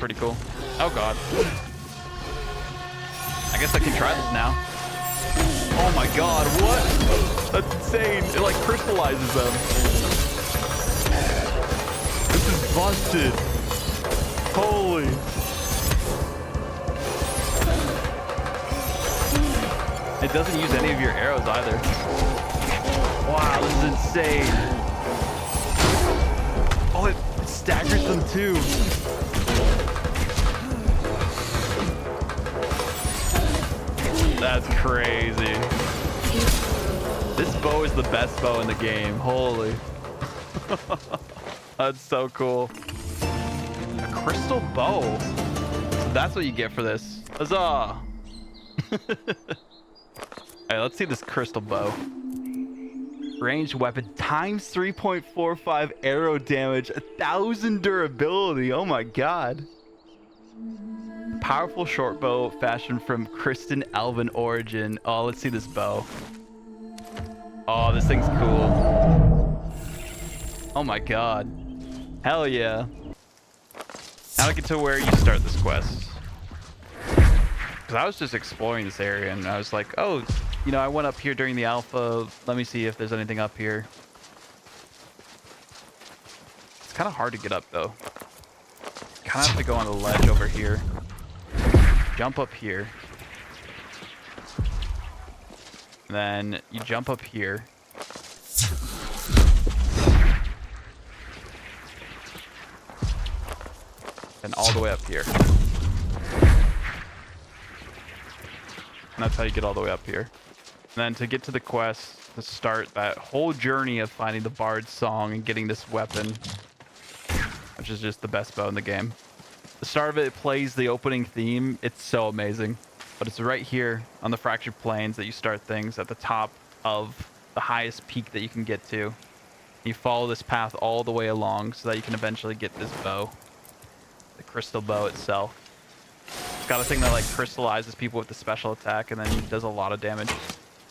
pretty cool. Oh god. I guess I can try this now. Oh my god, what? That's insane. It like crystallizes them. This is busted. Holy. It doesn't use any of your arrows either. Wow, this is insane. Oh, it staggers them too. That's crazy. This bow is the best bow in the game. Holy. That's so cool. A crystal bow. So that's what you get for this. Huzzah. All right, let's see this crystal bow. Ranged weapon times 3.45 arrow damage, 1,000 durability. Oh my god. Powerful short bow fashioned from Kristen elven origin. Oh, let's see this bow. Oh, this thing's cool. Oh my god. Hell yeah. Now I get to where you start this quest. Because I was just exploring this area and I was like, oh, you know, I went up here during the alpha. Let me see if there's anything up here. It's kind of hard to get up though. Kind of have to go on the ledge over here. Jump up here. And then you jump up here. And all the way up here. And that's how you get all the way up here. And then to get to the quest, to start that whole journey of finding the Bard's Song and getting this weapon, which is just the best bow in the game. The start of it plays the opening theme. It's so amazing. But it's right here on the Fractured Plains that you start things at the top of the highest peak that you can get to. You follow this path all the way along so that you can eventually get this bow. The crystal bow itself. It's got a thing that like crystallizes people with the special attack and then does a lot of damage.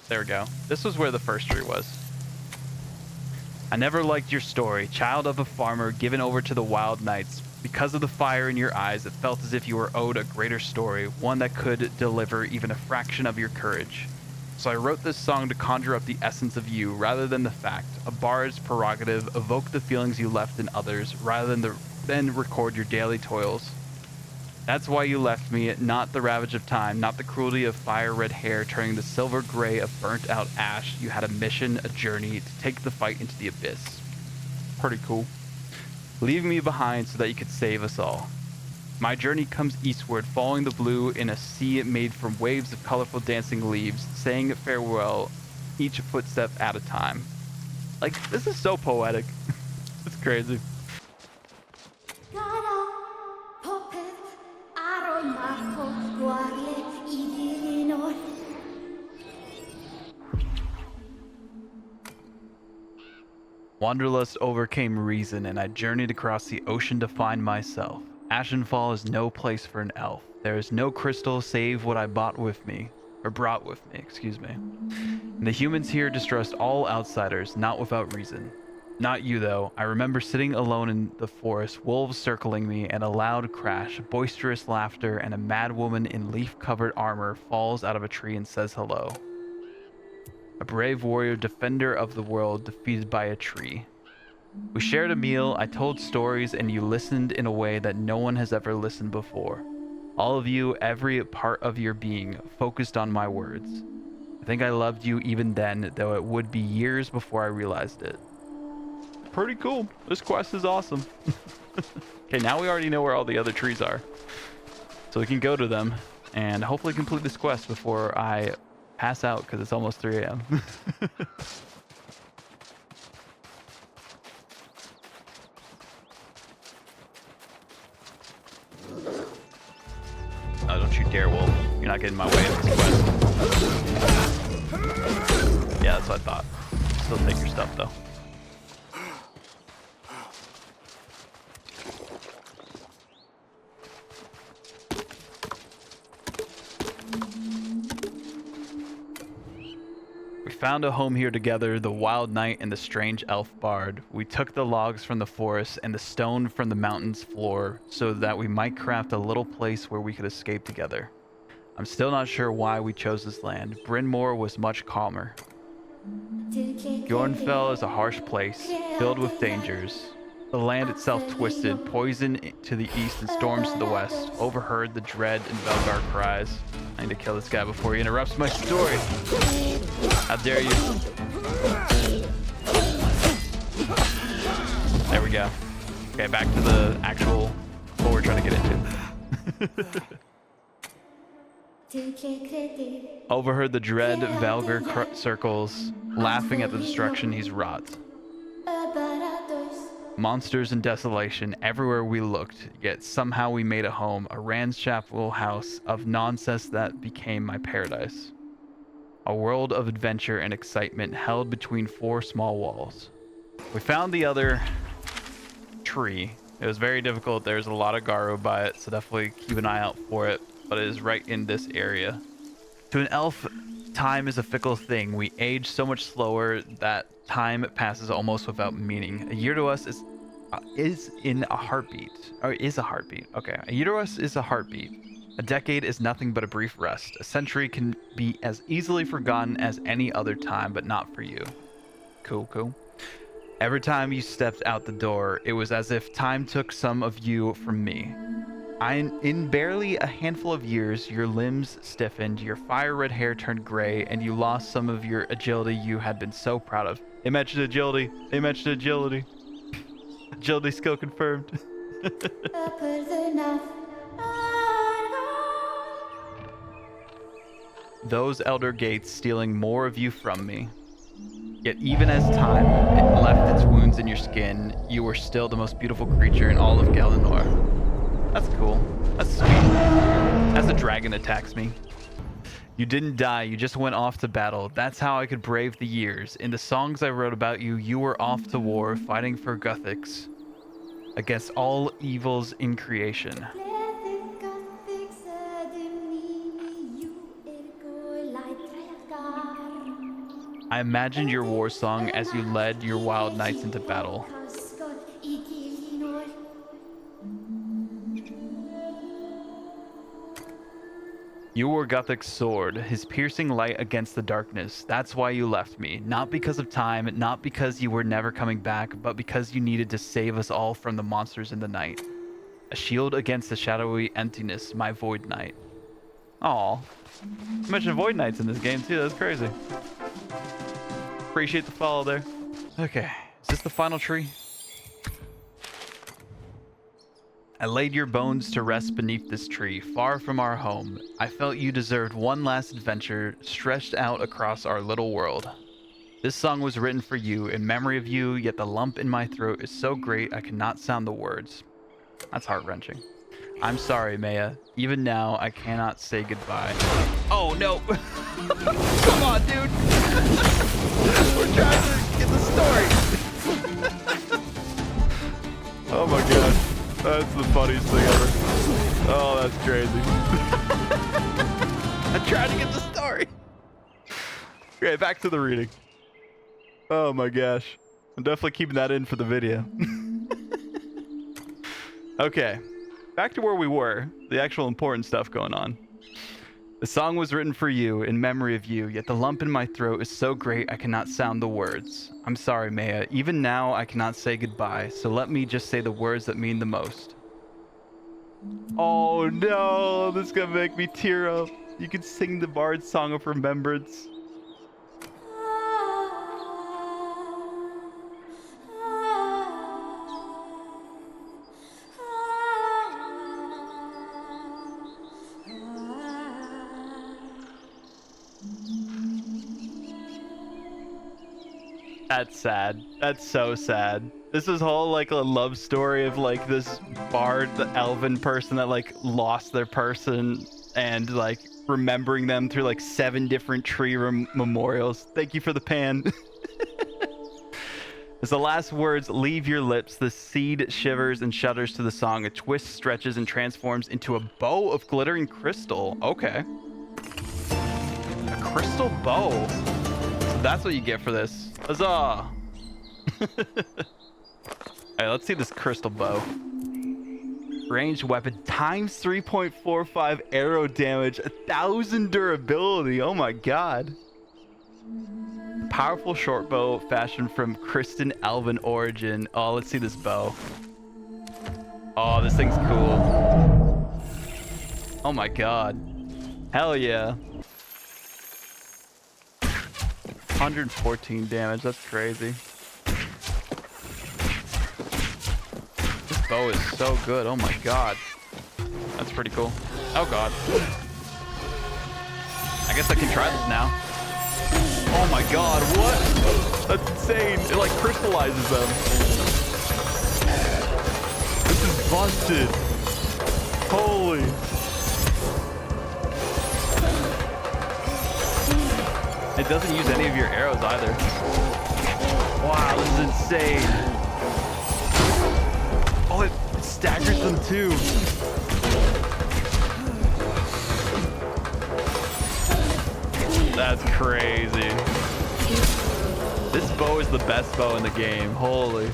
There we go. This was where the first tree was. I never liked your story, child of a farmer given over to the wild nights. Because of the fire in your eyes, it felt as if you were owed a greater story, one that could deliver even a fraction of your courage. So I wrote this song to conjure up the essence of you rather than the fact. A bard's prerogative, evoke the feelings you left in others rather than record your daily toils. That's why you left me, not the ravage of time, not the cruelty of fire-red hair turning the silver gray of burnt-out ash. You had a mission, a journey, to take the fight into the abyss. Pretty cool. Leave me behind so that you could save us all. My journey comes eastward, following the blue in a sea made from waves of colorful dancing leaves, saying farewell, each footstep at a time. Like, this is so poetic. It's crazy. Wanderlust overcame reason, and I journeyed across the ocean to find myself. Ashenfall is no place for an elf. There is no crystal save what I brought with me. And the humans here distrust all outsiders, not without reason. Not you, though. I remember sitting alone in the forest, wolves circling me, and a loud crash, boisterous laughter, and a mad woman in leaf-covered armor falls out of a tree and says hello. A brave warrior, defender of the world, defeated by a tree. We shared a meal, I told stories, and you listened in a way that no one has ever listened before. All of you, every part of your being, focused on my words. I think I loved you even then, though it would be years before I realized it. Pretty cool. This quest is awesome. Okay, now we already know where all the other trees are. So we can go to them and hopefully complete this quest before I pass out because it's almost 3 a.m. Oh, don't you dare, Wolf. You're not getting in my way of this quest. Yeah, that's what I thought. Still take your stuff, though. We found a home here together, the wild knight and the strange elf bard. We took the logs from the forest and the stone from the mountain's floor so that we might craft a little place where we could escape together. I'm still not sure why we chose this land. Bryn Mawr was much calmer. Bjornfell is a harsh place, filled with dangers. The land itself twisted, poison to the east and storms to the west. Overheard the dread and Velgar cries. I need to kill this guy before he interrupts my story. How dare you? There we go. Okay, back to the actual what we're trying to get into. Overheard the dread Velgar circles, laughing at the destruction he's wrought. Monsters and desolation everywhere we looked, yet somehow we made a home, a Runescape house of nonsense that became my paradise. A world of adventure and excitement held between four small walls. We found the other tree. It was very difficult. There's a lot of Garo by it, so definitely keep an eye out for it, but it is right in this area. To an elf, time is a fickle thing. We age so much slower that time passes almost without meaning. A year to us is in a heartbeat. Or is a heartbeat. Okay. A year to us is a heartbeat. A decade is nothing but a brief rest. A century can be as easily forgotten as any other time, but not for you. Cool, cool. Every time you stepped out the door, it was as if time took some of you from me. In barely a handful of years, your limbs stiffened, your fire-red hair turned gray, and you lost some of your agility you had been so proud of. They mentioned agility. They mentioned agility. Agility skill confirmed. Those elder gates stealing more of you from me. Yet even as time left its wounds in your skin, you were still the most beautiful creature in all of Galanor. That's cool. That's sweet. As a dragon attacks me. You didn't die, you just went off to battle. That's how I could brave the years. In the songs I wrote about you, you were off to war, fighting for Gothics against all evils in creation. I imagined your war song as you led your wild knights into battle. You were Gothic's sword, his piercing light against the darkness. That's why you left me. Not because of time, not because you were never coming back, but because you needed to save us all from the monsters in the night. A shield against the shadowy emptiness, my Void Knight. Aw. I mentioned Void Knights in this game too, that's crazy. Appreciate the follow there. Okay, is this the final tree? I laid your bones to rest beneath this tree, far from our home. I felt you deserved one last adventure stretched out across our little world. This song was written for you, in memory of you, yet the lump in my throat is so great I cannot sound the words. That's heart-wrenching. I'm sorry, Maya. Even now, I cannot say goodbye. Oh, no! Come on, dude! We're trying to get the story! Oh my god. That's the funniest thing ever. Oh, that's crazy. I'm trying to get the story. Okay, back to the reading. Oh my gosh. I'm definitely keeping that in for the video. Okay, back to where we were. The actual important stuff going on. The song was written for you, in memory of you, yet the lump in my throat is so great I cannot sound the words. I'm sorry, Maya. Even now, I cannot say goodbye, so let me just say the words that mean the most. Oh no, this is gonna make me tear up. You can sing the Bard's Song of Remembrance. That's sad. That's so sad. This is whole like a love story of like this bard, the elven person that like lost their person and like remembering them through like 7 different tree memorials. Thank you for the pan. As the last words leave your lips, the seed shivers and shudders to the song. A twist stretches and transforms into a bow of glittering crystal. Okay. A crystal bow. That's what you get for this. Huzzah! All right, let's see this crystal bow. Ranged weapon times 3.45 arrow damage, 1,000 durability. Oh my god. Powerful short bow fashioned from Kristen elven origin. Oh, let's see this bow. Oh, this thing's cool. Oh my god. Hell yeah. 114 damage. That's crazy. This bow is so good. Oh my god. That's pretty cool. Oh god. I guess I can try this now. Oh my god, what? That's insane. It like crystallizes them. This is busted. Holy. It doesn't use any of your arrows either. Wow, this is insane. Oh, it staggers them too. That's crazy. This bow is the best bow in the game. Holy.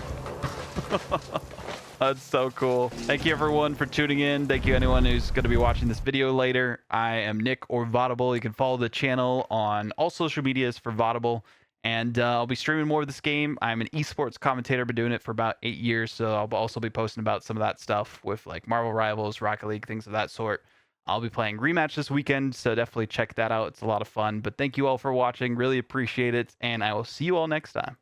That's so cool. Thank you everyone for tuning in. Thank you anyone who's going to be watching this video later. I am Nick or Vaudable. You can follow the channel on all social medias for Vaudable. And I'll be streaming more of this game. I'm an esports commentator. Been doing it for about 8 years. So I'll also be posting about some of that stuff with like Marvel Rivals, Rocket League, things of that sort. I'll be playing Rematch this weekend, so definitely check that out. It's a lot of fun. But thank you all for watching. Really appreciate it. And I will see you all next time.